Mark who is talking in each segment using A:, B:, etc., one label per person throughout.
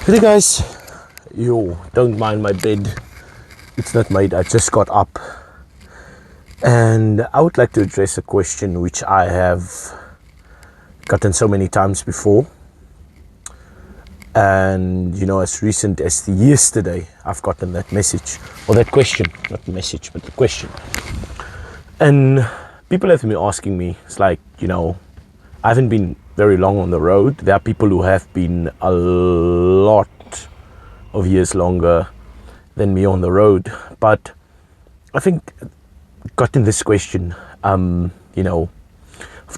A: Hey guys, yo, don't mind my bed. It's not made, I just got up. And I would like to address a question which I have gotten so many times before. And as recent as yesterday, I've gotten that message, or that question, not the message, but the question. And people have been asking me, it's like, I haven't been very long on the road. There are people who have been a lot of years longer than me on the road. But I think gotten this question, after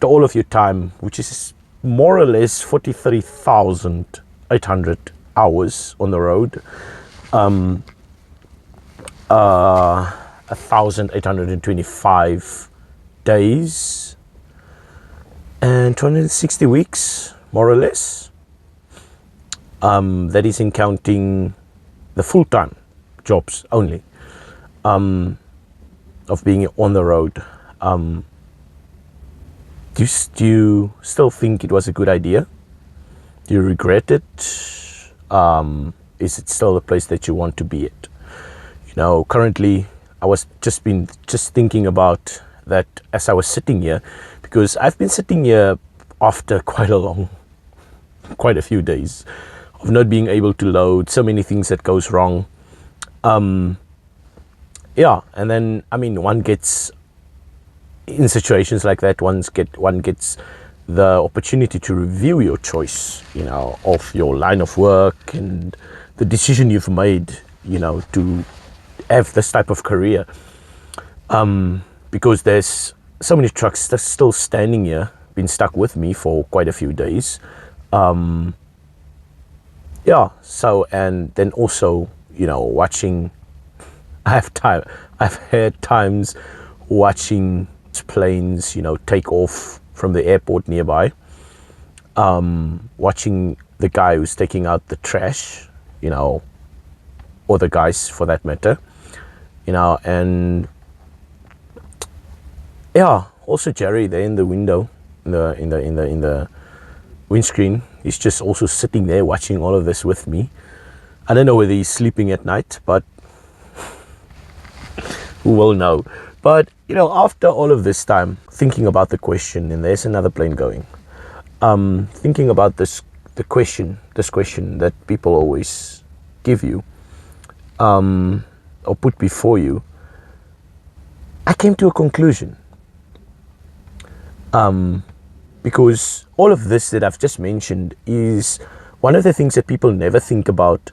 A: all of your time, which is more or less 43,800 hours on the road, 1,825 days, and 260 weeks, more or less. That is in counting the full-time jobs only, of being on the road. Do you still think it was a good idea? Do you regret it? Is it still the place that you want to be at? Currently, I was just thinking about that as I was sitting here, because I've been sitting here after quite a few days of not being able to load, so many things that goes wrong. And then one gets in situations like that. One gets the opportunity to review your choice, of your line of work and the decision you've made, to have this type of career. Because there's so many trucks that's still standing here, been stuck with me for quite a few days. And then also, watching, I've had times watching planes, take off from the airport nearby, watching the guy who's taking out the trash, or the guys for that matter, and also Jerry there in the window, in the windscreen. He's just also sitting there watching all of this with me. I don't know whether he's sleeping at night, but who will know? But after all of this time thinking about the question, and there's another plane going, thinking about this question that people always give you, or put before you, I came to a conclusion. Because all of this that I've just mentioned is one of the things that people never think about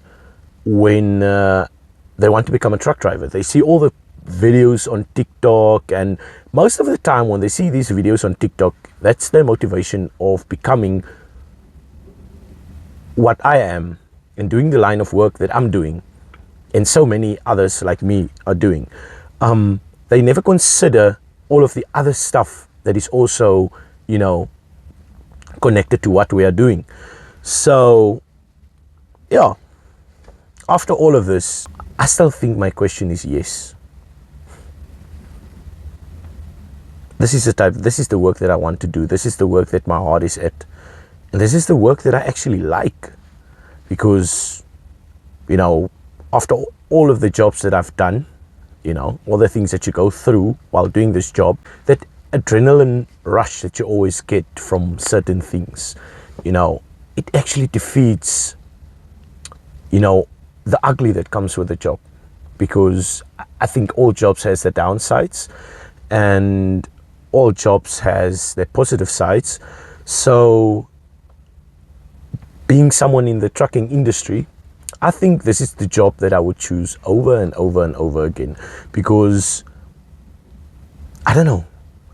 A: when they want to become a truck driver. They see all the videos on TikTok, and most of the time when they see these videos on TikTok, that's their motivation of becoming what I am and doing the line of work that I'm doing, and so many others like me are doing. They never consider all of the other stuff that is also, connected to what we are doing. So, after all of this, I still think my question is yes. This is the work that I want to do. This is the work that my heart is at. And this is the work that I actually like. Because, after all of the jobs that I've done, all the things that you go through while doing this job, that adrenaline rush that you always get from certain things, it actually defeats, the ugly that comes with the job. Because I think all jobs has their downsides, and all jobs has their positive sides. So being someone in the trucking industry, I think this is the job that I would choose over and over and over again. Because I don't know,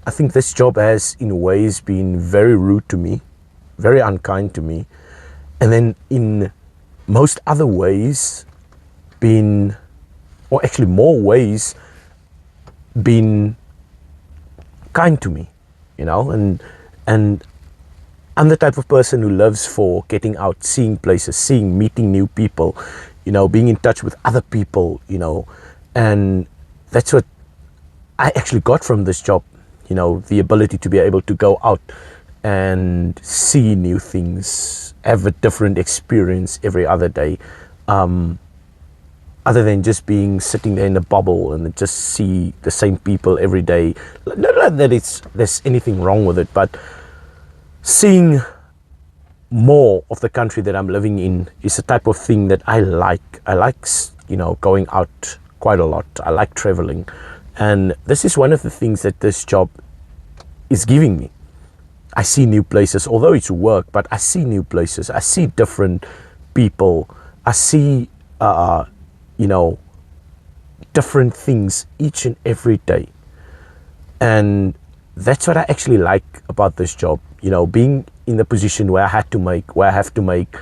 A: I think this job has in ways been very rude to me, very unkind to me, and then in most other ways been, or actually more ways, been kind to me, and I'm the type of person who loves for getting out, seeing places, meeting new people, being in touch with other people, and that's what I actually got from this job, the ability to be able to go out and see new things, have a different experience every other day, other than just being sitting there in a bubble and just see the same people every day. Not that there's anything wrong with it, but seeing more of the country that I'm living in is a type of thing that I like. I like, going out quite a lot. I like traveling. And this is one of the things that this job is giving me. I see new places, although it's work, but I see new places. I see different people. I see, different things each and every day. And that's what I actually like about this job. Being in the position where I have to make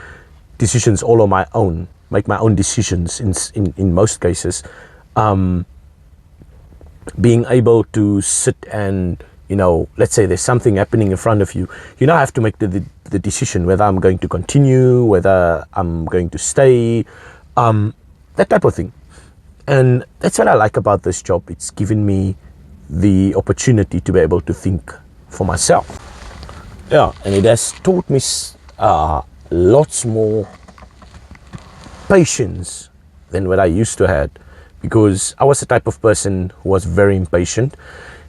A: decisions all on my own, make my own decisions in most cases. Being able to sit and, let's say there's something happening in front of you, I have to make the decision whether I'm going to continue, whether I'm going to stay, that type of thing. And that's what I like about this job. It's given me the opportunity to be able to think for myself. Yeah, and it has taught me lots more patience than what I used to have, because I was the type of person who was very impatient.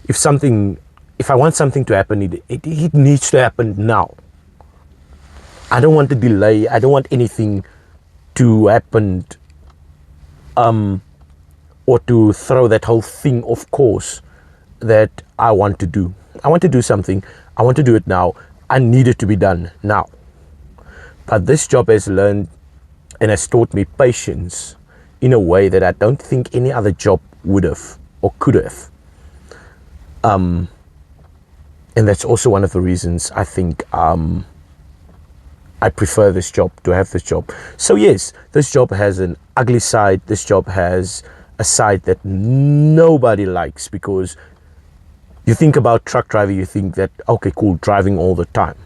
A: If I want something to happen, it needs to happen now. I don't want to delay. I don't want anything to happen, or to throw that whole thing off course that I want to do. I want to do something. I want to do it now. I need it to be done now. But this job has learned and has taught me patience in a way that I don't think any other job would have or could have. And that's also one of the reasons I think I prefer this job, to have this job. So yes, this job has an ugly side. This job has a side that nobody likes, because you think about truck driving, you think that, okay, cool, driving all the time.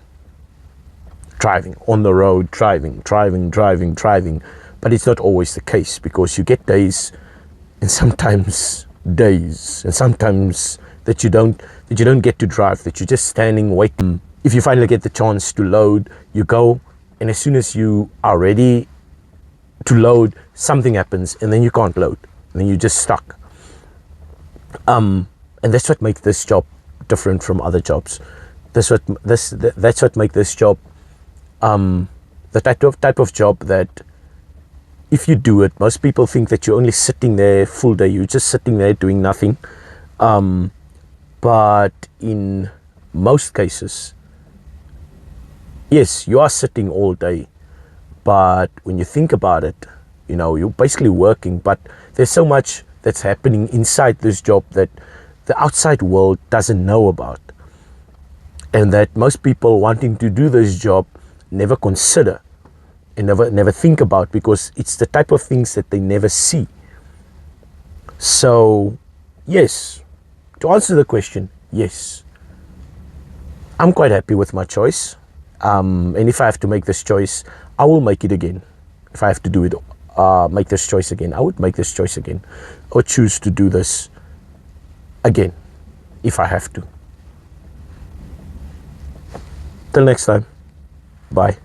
A: Driving on the road, driving. But it's not always the case, because you get days and sometimes that you don't get to drive, that you're just standing waiting. If you finally get the chance to load, you go, and as soon as you are ready to load, something happens, and then you can't load, and then you're just stuck. And that's what makes this job different from other jobs. That's what makes this job the type of job that if you do it, most people think that you're only sitting there full day. You're just sitting there doing nothing. But in most cases, yes, you are sitting all day. But when you think about it, you're basically working. But there's so much that's happening inside this job that the outside world doesn't know about, and that most people wanting to do this job never consider and never think about, because it's the type of things that they never see. So yes, to answer the question, yes, I'm quite happy with my choice, and if I have to make this choice, I will make it again. If I have to do it, make this choice again, I would make this choice again, or choose to do this again if I have to. Till next time, bye.